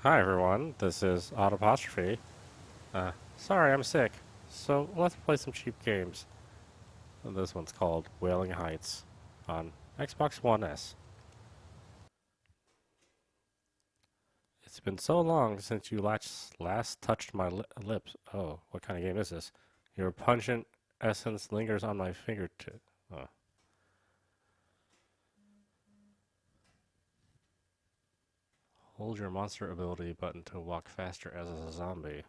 Hi everyone, this is audap. Sorry, I'm sick. So let's play some cheap games. This one's called Wailing Heights on Xbox One S. It's been so long since you last touched my lips. Oh, what kind of game is this? Your pungent essence lingers on my fingertip. Oh. Hold your monster ability button to walk faster as a zombie.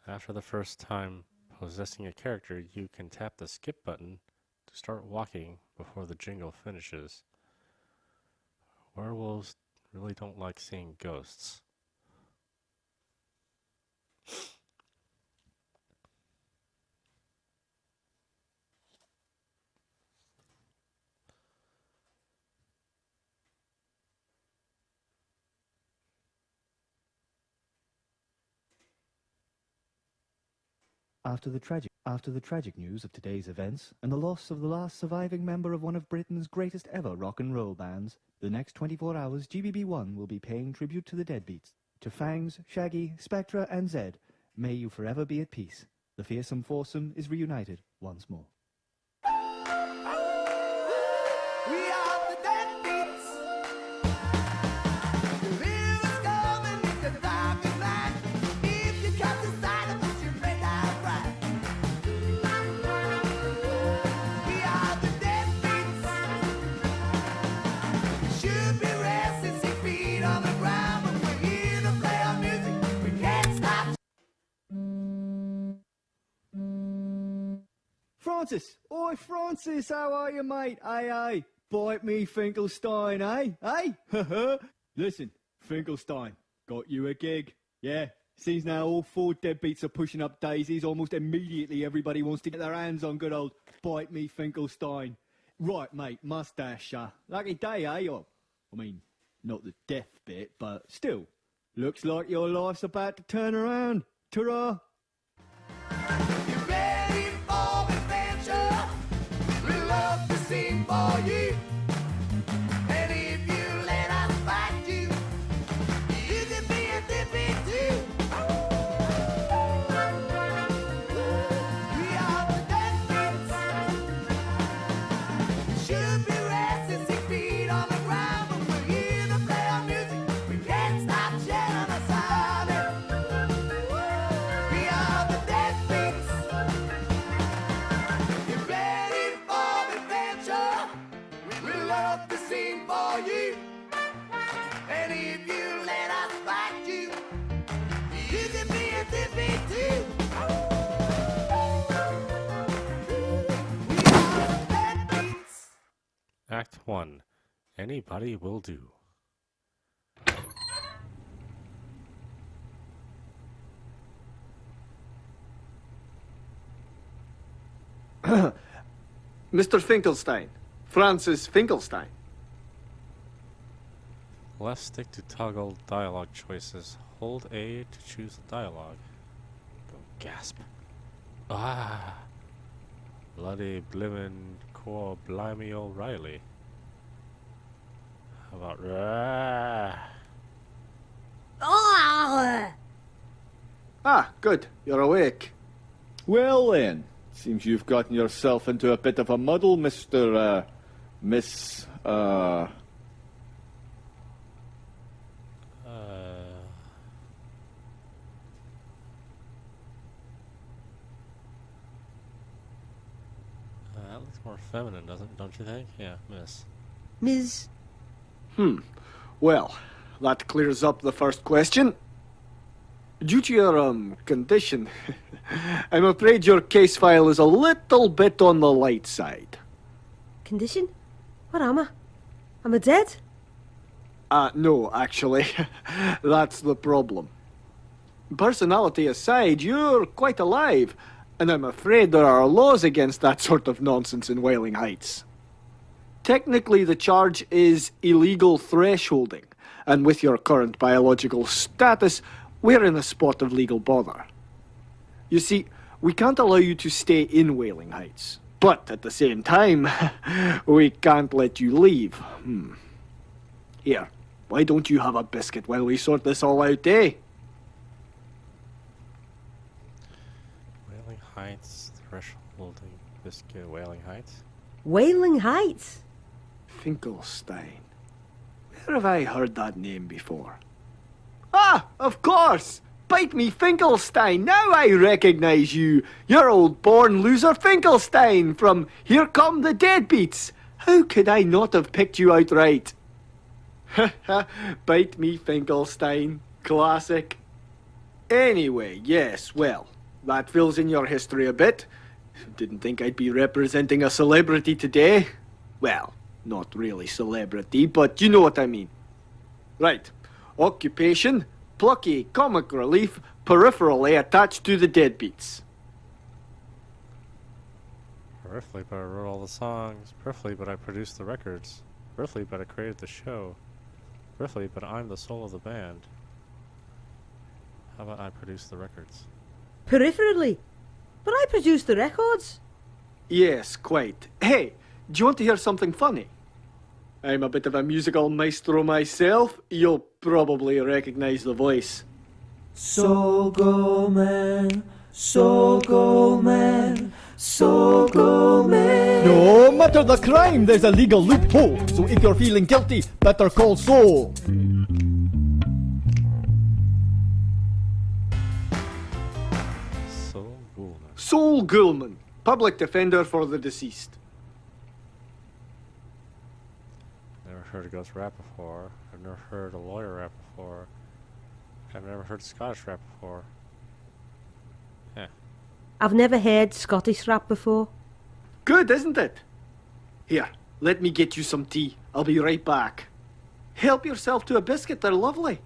After the first time possessing a character, you can tap the skip button to start walking before the jingle finishes. Werewolves really don't like seeing ghosts. After the tragic news of today's events and the loss of the last surviving member of one of Britain's greatest ever rock and roll bands, the next 24 hours GBB1 will be paying tribute to the deadbeats. To Fangs, Shaggy, Spectra and Zed, may you forever be at peace. The fearsome foursome is reunited once more. We are the deadbeats. The river's coming in the dark of night. If you come to sight of us, you may die right. We are the deadbeats. We should be resting 6 feet on the ground, but we're here to play our music. We can't stop. Francis! Oi, Francis, how are you, mate? Aye. Bite me, Finkelstein, eh? Listen, Finkelstein, got you a gig. Yeah, seems now all 4 deadbeats are pushing up daisies. Almost immediately everybody wants to get their hands on good old Bite me, Finkelstein. Right, mate, mustache, lucky day, eh? Or, I mean, not the death bit, but still. Looks like your life's about to turn around. Ta-ra! You ready for adventure? We love to sing for you. And if you let us fight you, you can be a dippy too. We are the deadbeats. Should be resting 6 feet on the ground, but we're here to play our music. We can't stop sharing a sound. We are the deadbeats. You ready for adventure? We love to sing for you. And if you let us fight you, you can be a dippy too. We are the deadbeats. Act 1. Anybody will do. Mr. Finkelstein. Francis Finkelstein. Let's stick to toggle dialogue choices. Hold A to choose the dialogue. Go gasp. Ah! Bloody blimmin' core blimey O'Reilly. How about rah? Ah, good. You're awake. Well then, seems you've gotten yourself into a bit of a muddle, Mr. Miss, That looks more feminine, don't you think? Yeah, miss. Ms. Well, that clears up the first question. Due to your, condition, I'm afraid your case file is a little bit on the light side. Condition? What am I? Am I dead? No, actually. That's the problem. Personality aside, you're quite alive, and I'm afraid there are laws against that sort of nonsense in Wailing Heights. Technically, the charge is illegal thresholding, and with your current biological status, we're in a spot of legal bother. You see, we can't allow you to stay in Wailing Heights, but at the same time, we can't let you leave. Here, Why don't you have a biscuit while we sort this all out, eh? Wailing Heights, thresholding biscuit, Wailing Heights. Wailing Heights? Finkelstein. Where have I heard that name before? Ah, of course! Bite me, Finkelstein! Now I recognize you! You're old born loser Finkelstein from Here Come the Deadbeats! How could I not have picked you out right? Ha ha, bite me, Finkelstein. Classic. Anyway, yes, well, that fills in your history a bit. Didn't think I'd be representing a celebrity today. Well, not really celebrity, but you know what I mean. Right. Occupation, plucky, comic relief, peripherally attached to the Deadbeats. Peripherally, but I wrote all the songs. Peripherally, but I produced the records. Peripherally, but I created the show. Peripherally, but I'm the soul of the band. How about I produce the records? Peripherally? But I produced the records. Yes, quite. Hey, do you want to hear something funny? I'm a bit of a musical maestro myself. You'll probably recognize the voice. So go man, so go man, so go man. No matter the crime, there's a legal loophole. So if you're feeling guilty, better call Soul. Soul Ghoulman. Saul Goulman, public defender for the deceased. Never heard a ghost rap before. I've never heard a lawyer rap before. I've never heard Scottish rap before. Yeah. I've never heard Scottish rap before. Good, isn't it? Here, let me get you some tea. I'll be right back. Help yourself to a biscuit, they're lovely.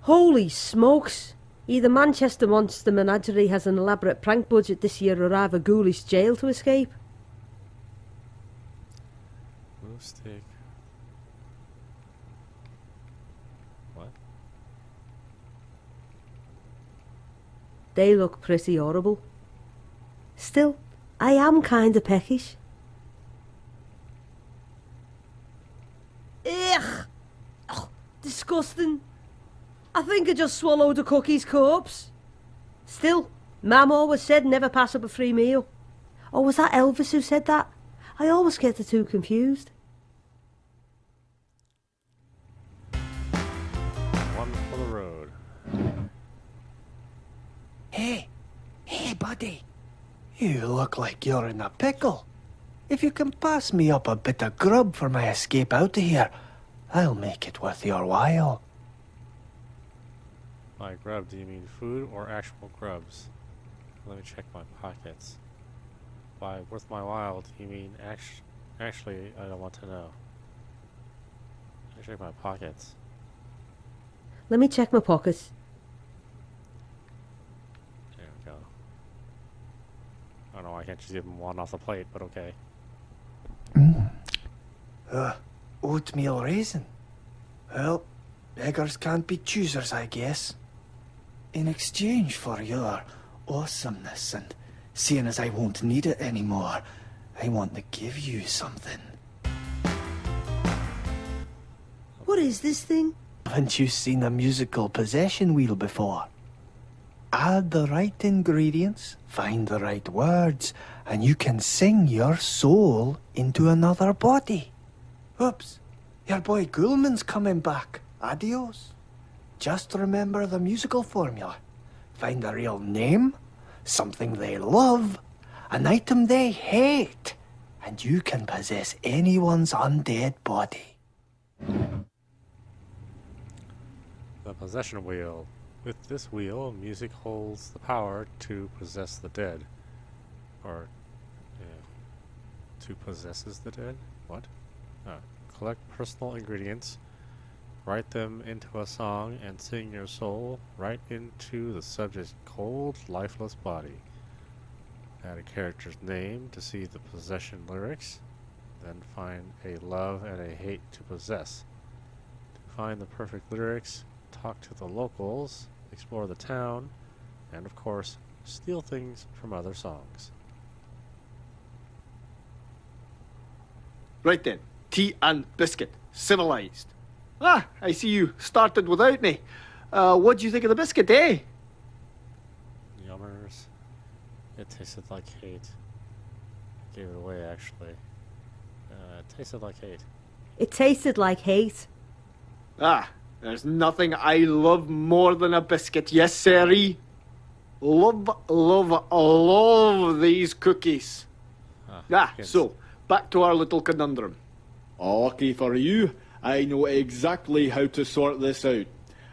Holy smokes! Either Manchester Monster Menagerie has an elaborate prank budget this year or I have a ghoulish jail to escape. Blue stick. What? They look pretty horrible. Still, I am kinda peckish. Ugh! Oh, disgusting. I think I just swallowed a cookie's corpse. Still, Mam always said never pass up a free meal. Or was that Elvis who said that? I always get the two confused. One for the road. Hey, buddy. You look like you're in a pickle. If you can pass me up a bit of grub for my escape out of here, I'll make it worth your while. By grub, do you mean food or actual grubs? Let me check my pockets. By worth my while, do you mean actually, I don't want to know. Let me check my pockets. Let me check my pockets. There we go. I don't know why I can't just give him one off the plate, but okay. Oatmeal raisin. Well, beggars can't be choosers, I guess. In exchange for your awesomeness and seeing as I won't need it anymore, I want to give you something. What is this thing? Haven't you seen a musical possession wheel before? Add the right ingredients, find the right words, and you can sing your soul into another body. Oops, your boy Goulman's coming back. Adios. Just remember the musical formula. Find a real name, something they love, an item they hate, and you can possess anyone's undead body. The possession wheel. With this wheel, music holds the power to possess the dead. Or, to possesses the dead? What? Collect personal ingredients, write them into a song, and sing your soul right into the subject's cold, lifeless body. Add a character's name to see the possession lyrics, then find a love and a hate to possess. To find the perfect lyrics, talk to the locals, explore the town, and of course, steal things from other songs. Right then, tea and biscuit. civilized. Ah, I see you started without me. What do you think of the biscuit, eh? Yummers. It tasted like hate. Gave it away, actually. It tasted like hate. It tasted like hate. Ah, there's nothing I love more than a biscuit, yes, sirree. Love, love, love these cookies. So, back to our little conundrum. Lucky for you, I know exactly how to sort this out.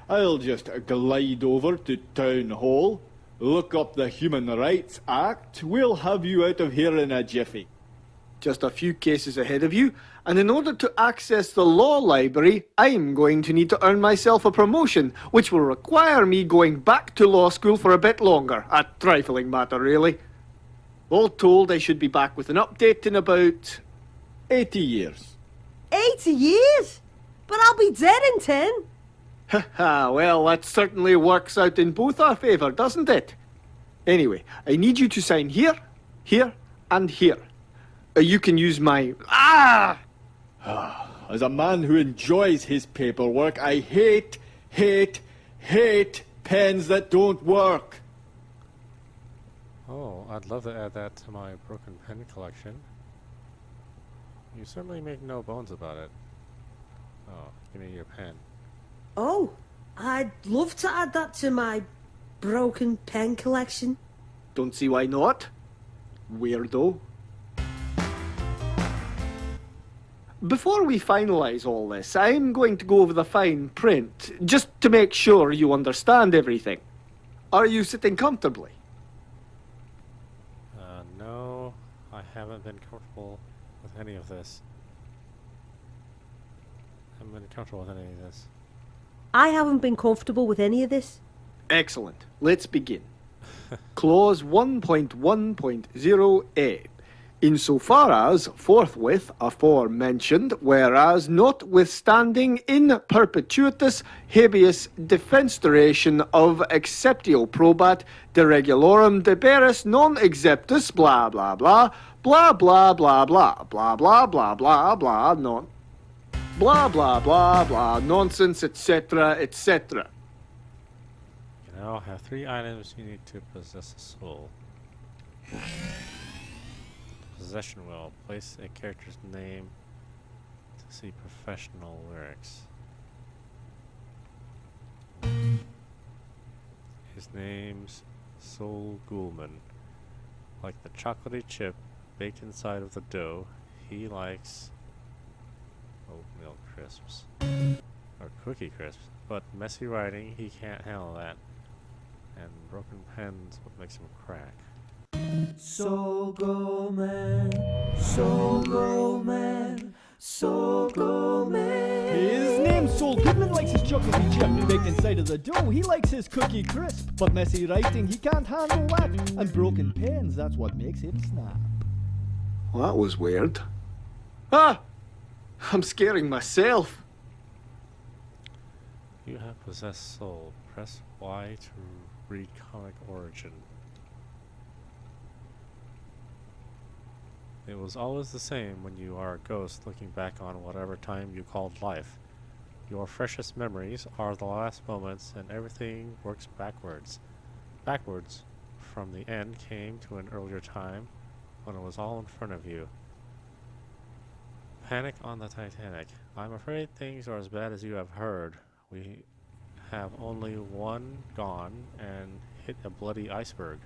I'll just glide over to Town Hall, look up the Human Rights Act. We'll have you out of here in a jiffy. Just a few cases ahead of you, and in order to access the law library, I'm going to need to earn myself a promotion, which will require me going back to law school for a bit longer. A trifling matter, really. All told, I should be back with an update in about 80 years. 80 years? But I'll be dead in 10. Haha, well, that certainly works out in both our favour, doesn't it? Anyway, I need you to sign here, here, and here. You can use my... As a man who enjoys his paperwork, I hate pens that don't work. Oh, I'd love to add that to my broken pen collection. You certainly make no bones about it. Oh, give me your pen. Oh, I'd love to add that to my broken pen collection. Don't see why not. Weirdo. Before we finalise all this, I'm going to go over the fine print, just to make sure you understand everything. Are you sitting comfortably? No, I haven't been comfortable with any of this. I haven't been comfortable with any of this. Excellent. Let's begin. Clause 1.1.0a. Insofar as, forthwith, aforementioned, whereas notwithstanding in perpetuitas habeas defenstration of exceptio probat de regulorum deberis non exceptus blah blah blah blah blah blah blah blah blah blah blah blah non blah blah blah blah nonsense etc etc. You now have 3 items you need to possess a soul. Possession wheel. Place a character's name to see professional lyrics. His name's Soul Ghoulman. Like the chocolatey chip baked inside of the dough, he likes oatmeal crisps. Or cookie crisps. But messy writing, he can't handle that. And broken pen's what makes him crack. So go man, so go man, so go man. His name's Soul Goodman, likes his chocolatey chip baked inside of the dough. He likes his cookie crisp, but messy writing, he can't handle that. And broken pens, that's what makes him snap. Well, that was weird. Ah! I'm scaring myself. You have possessed soul. Press Y to read comic origin. It was always the same when you are a ghost looking back on whatever time you called life. Your freshest memories are the last moments and everything works backwards. Backwards from the end came to an earlier time when it was all in front of you. Panic on the Titanic. I'm afraid things are as bad as you have heard. We have only one gone and hit a bloody iceberg.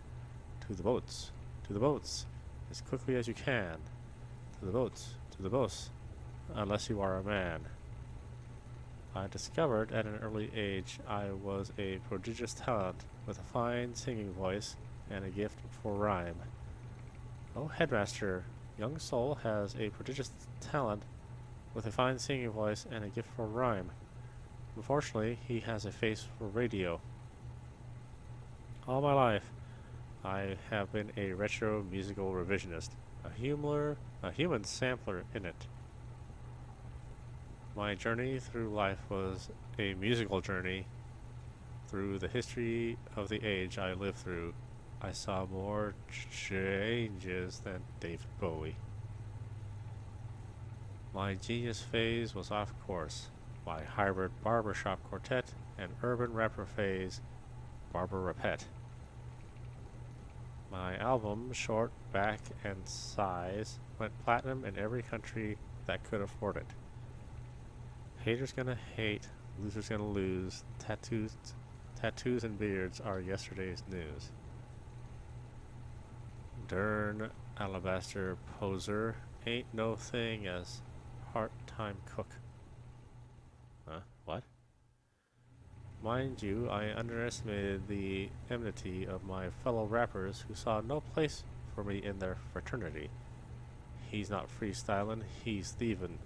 To the boats. To the boats. As quickly as you can. To the boats. To the boats. Unless you are a man. I discovered at an early age I was a prodigious talent with a fine singing voice and a gift for rhyme. Oh, headmaster, young soul has a prodigious talent with a fine singing voice and a gift for rhyme. Unfortunately, he has a face for radio. All my life, I have been a retro musical revisionist, a human sampler in it. My journey through life was a musical journey through the history of the age I lived through. I saw more changes than David Bowie. My genius phase was off course. My hybrid barbershop quartet and urban rapper phase, barber repet. My album, short, back, and size, went platinum in every country that could afford it. Haters gonna hate, losers gonna lose, tattoos and beards are yesterday's news. Dern alabaster poser ain't no thing as part-time cook. What? Mind you, I underestimated the enmity of my fellow rappers who saw no place for me in their fraternity. He's not freestyling, he's thieving.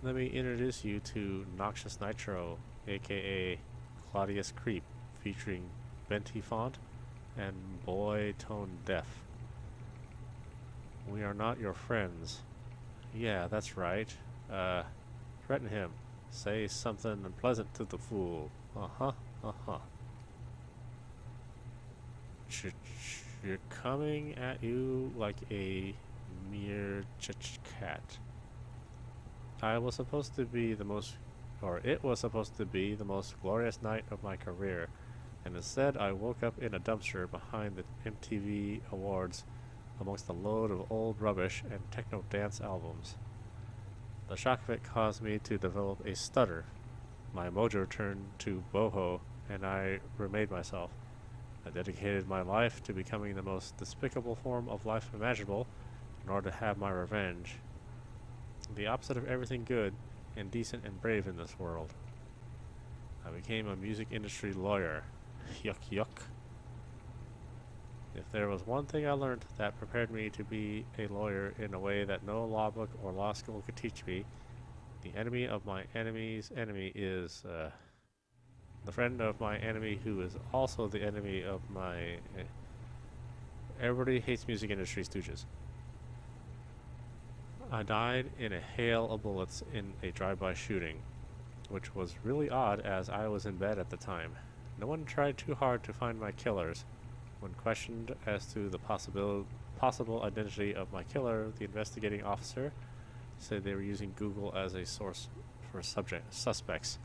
Let me introduce you to Noxious Nitro, aka Claudius Creep, featuring Venti Font and Boy Tone Deaf. We are not your friends. Yeah, that's right. Threaten him. Say something unpleasant to the fool. You're coming at you like a mere cat. It was supposed to be the most glorious night of my career, and instead I woke up in a dumpster behind the MTV Awards amongst a load of old rubbish and techno dance albums. The shock of it caused me to develop a stutter. My mojo turned to boho, and I remade myself. I dedicated my life to becoming the most despicable form of life imaginable in order to have my revenge. The opposite of everything good and decent and brave in this world. I became a music industry lawyer. Yuck yuck. If there was one thing I learned that prepared me to be a lawyer in a way that no law book or law school could teach me, the enemy of my enemy's enemy is, the friend of my enemy who is also the enemy of my... Everybody hates music industry stooges. I died in a hail of bullets in a drive-by shooting, which was really odd as I was in bed at the time. No one tried too hard to find my killers. When questioned as to the possible identity of my killer, the investigating officer said they were using Google as a source for suspects.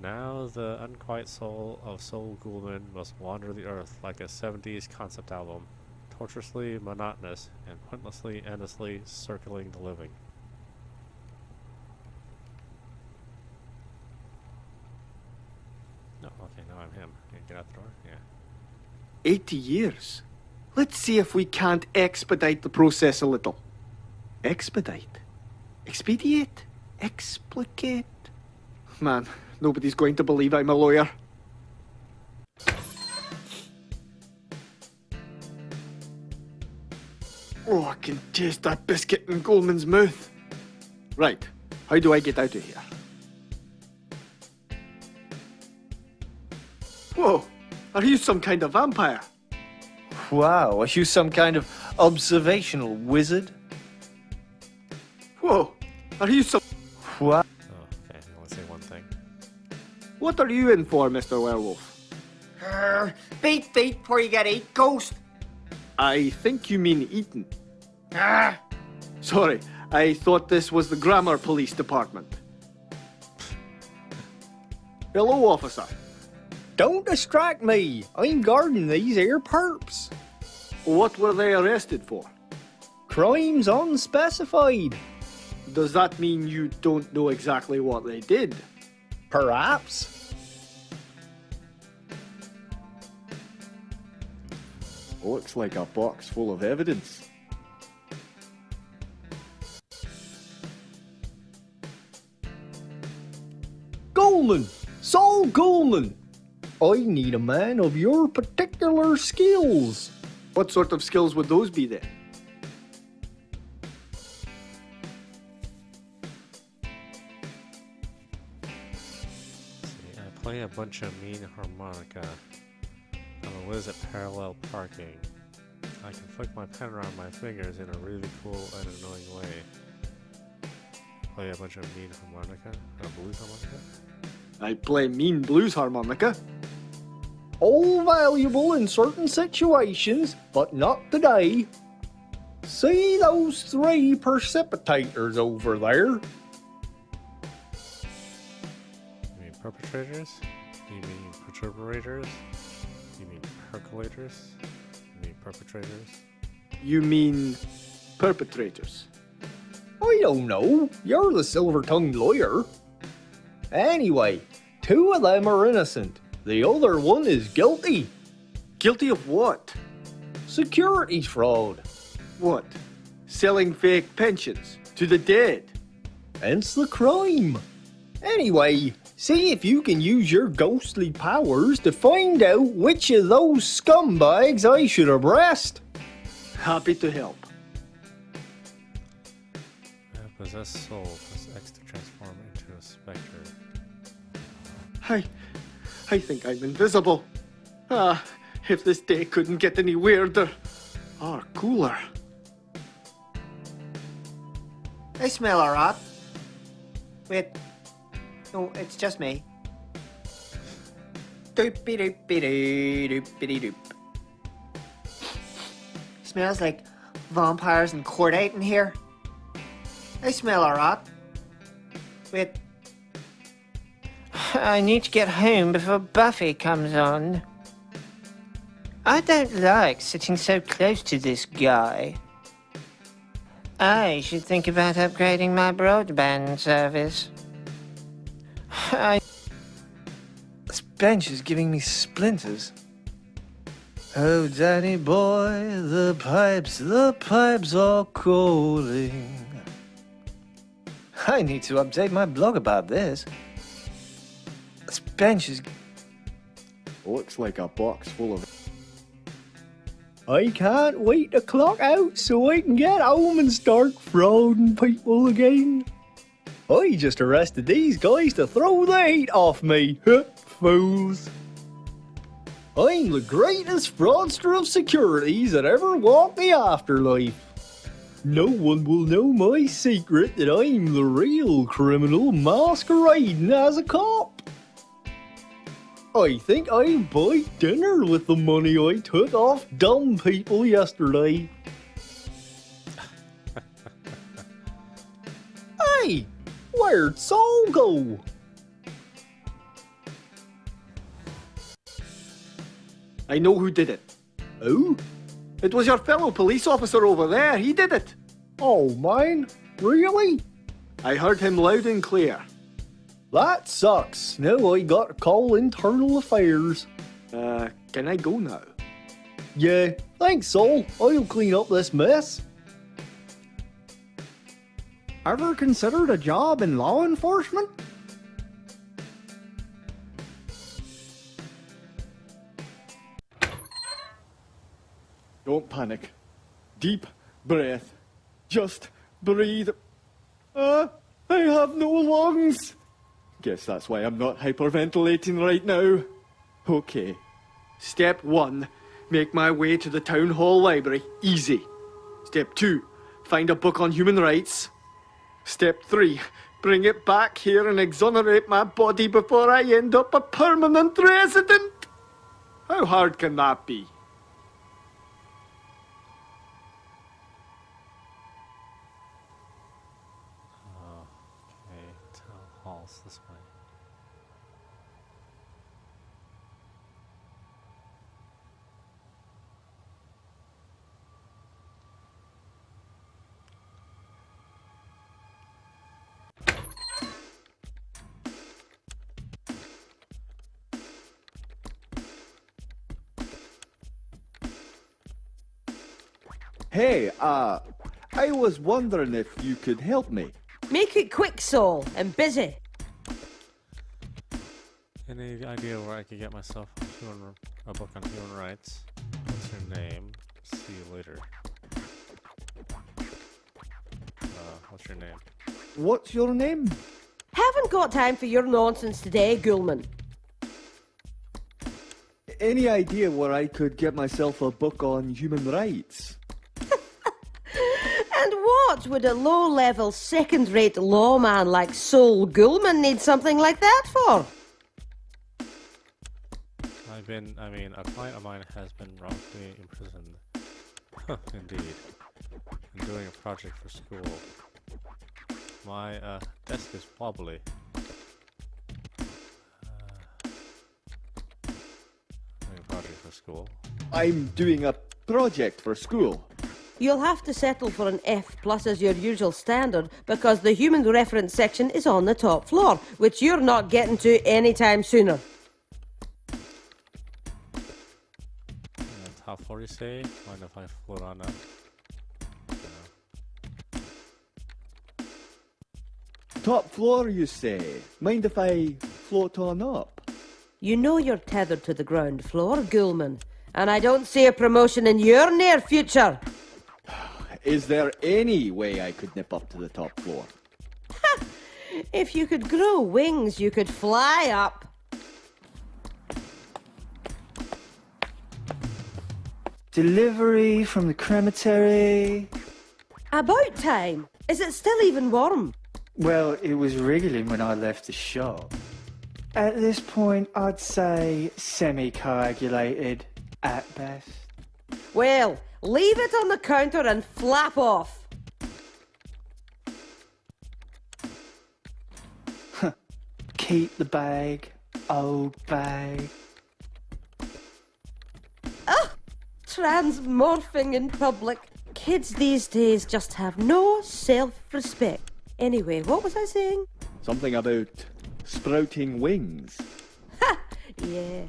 Now the unquiet soul of Soul Ghoulman must wander the earth like a 70s concept album, tortuously monotonous and pointlessly, endlessly circling the living. No, okay, now I'm him. Can you get out the door? Yeah. 80 years. Let's see if we can't expedite the process a little. Expedite? Expedite? Explicate? Man, nobody's going to believe I'm a lawyer. Oh, I can taste that biscuit in Goldman's mouth. Right, how do I get out of here? Whoa, are you some kind of vampire? Wow, are you some kind of observational wizard? Whoa, are you some... What? Oh, okay, I want to say one thing. What are you in for, Mr. Werewolf? Beat feet before you get eat, ghost. I think you mean eaten. Ah, Sorry, I thought this was the grammar police department. Hello, officer. Don't distract me. I'm guarding these here perps. What were they arrested for? Crimes unspecified. Does that mean you don't know exactly what they did? Perhaps. Looks like a box full of evidence. Ghoulman! Saul Ghoulman! I need a man of your particular skills. What sort of skills would those be then? See, I play a bunch of mean harmonica. I'm a whiz at parallel parking. I can flick my pen around my fingers in a really cool and annoying way. Play a bunch of mean harmonica, a blues harmonica. I play mean blues harmonica. All valuable in certain situations, but not today. See those 3 precipitators over there? You mean perpetrators? You mean perturbators? You mean percolators? You mean perpetrators? You mean perpetrators? I don't know. You're the silver-tongued lawyer. Anyway, 2 of them are innocent. The other one is guilty. Guilty of what? Securities fraud. What? Selling fake pensions to the dead? Hence the crime. Anyway, see if you can use your ghostly powers to find out which of those scumbags I should arrest. Happy to help. Possess soul plus X to transform into a spectre. I think I'm invisible. Ah, if this day couldn't get any weirder or cooler. I smell a rat. Wait. No, it's just me. Doop-be-doop-be-doo, doop-be-dee-doop. Smells like vampires and cordite in here. I smell a rat. Wait. I need to get home before Buffy comes on. I don't like sitting so close to this guy. I should think about upgrading my broadband service. This bench is giving me splinters. Oh, Danny boy, the pipes are calling. I need to update my blog about this. This bench is... Looks like a box full of... I can't wait to clock out so I can get home and start frauding people again. I just arrested these guys to throw the heat off me. Fools. I'm the greatest fraudster of securities that ever walked the afterlife. No one will know my secret that I'm the real criminal masquerading as a cop. I think I'll buy dinner with the money I took off dumb people yesterday. Hey, where'd Saul go? I know who did it. Who? It was your fellow police officer over there. He did it. Oh, mine? Really? I heard him loud and clear. That sucks. Now I got to call internal affairs. Can I go now? Yeah, thanks, Saul. I'll clean up this mess. Ever considered a job in law enforcement? Don't panic. Deep breath. Just breathe. I have no lungs. Guess that's why I'm not hyperventilating right now. Okay. Step 1, make my way to the town hall library. Easy. Step 2, find a book on human rights. Step 3, bring it back here and exonerate my body before I end up a permanent resident. How hard can that be? Okay, town halls this way. Hey, I was wondering if you could help me. Make it quick, Saul. I'm busy. Any idea where I could get myself a book on human rights? What's your name? See you later. What's your name? What's your name? Haven't got time for your nonsense today, Ghoulman. Any idea where I could get myself a book on human rights? And what would a low-level, second-rate lawman like Sol Ghoulman need something like that for? A client of mine has been wrongfully imprisoned. Huh, indeed. I'm doing a project for school. My desk is wobbly. Doing a project for school. I'm doing a project for school. You'll have to settle for an F plus as your usual standard because the human reference section is on the top floor, which you're not getting to anytime sooner. Top floor, you say? Mind if I float on up? Top floor, you say? Mind if I float on up? You know you're tethered to the ground floor, Ghoulman, and I don't see a promotion in your near future. Is there any way I could nip up to the top floor? If you could grow wings, you could fly up. Delivery from the crematory. About time. Is it still even warm? Well, it was wriggling when I left the shop. At this point, I'd say semi-coagulated at best. Well, leave it on the counter and flap off. Keep the bag, old bag. Transmorphing in public. Kids these days just have no self-respect. Anyway, what was I saying? Something about sprouting wings. Ha! Yeah.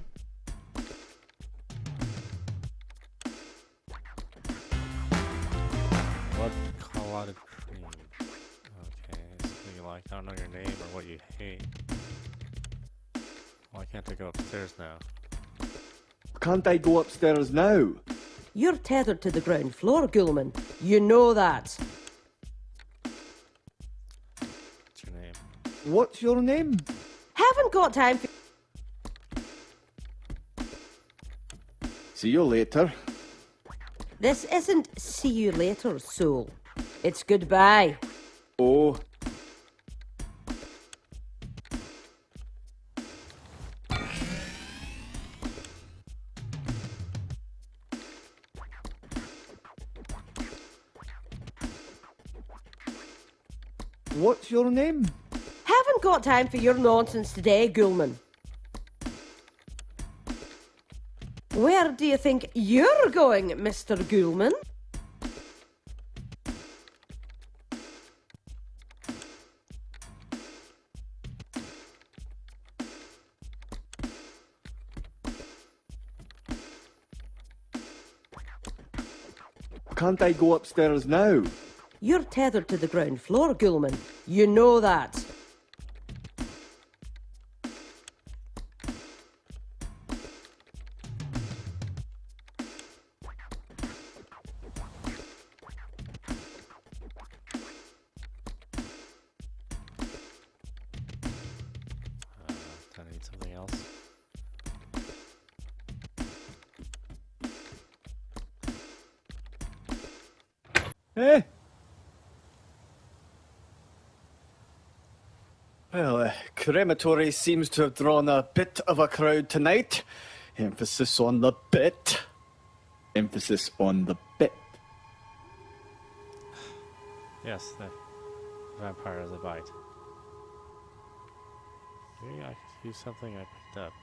What clotted cream? Okay, something you like. I don't know your name or what you hate. Why can't I go upstairs now? Can't I go upstairs now? You're tethered to the ground floor, Ghoulman. You know that. What's your name? What's your name? Haven't got time for... See you later. This isn't see you later, soul. It's goodbye. Oh. What's your name? Haven't got time for your nonsense today, Ghoulman. Where do you think you're going, Mr. Ghoulman? Can't I go upstairs now? You're tethered to the ground floor, Ghoulman. You know that. Do I need something else? Eh? Well, crematory seems to have drawn a bit of a crowd tonight. Emphasis on the bit. Emphasis on the bit. Yes, the vampire has a bite. Maybe I could use something I picked up.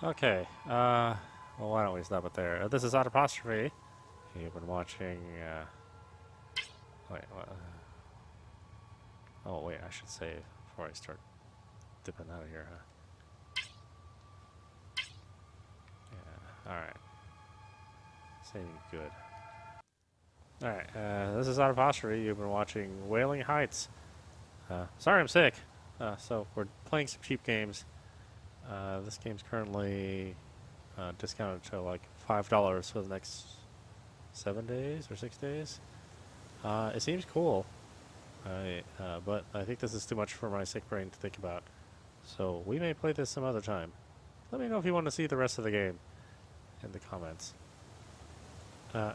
Okay, well, why don't we stop it there? This is Audapostrophe. You've been watching, wait, oh, wait, I should save before I start dipping out of here, huh? Yeah, alright. Saving good. Alright, this is Audapostrophe. You've been watching Wailing Heights. Sorry I'm sick. So we're playing some cheap games. This game's currently discounted to like $5 for the next 7 days or 6 days. It seems cool, but I think this is too much for my sick brain to think about. So we may play this some other time. Let me know if you want to see the rest of the game in the comments.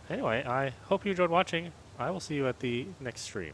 Anyway, I hope you enjoyed watching. I will see you at the next stream.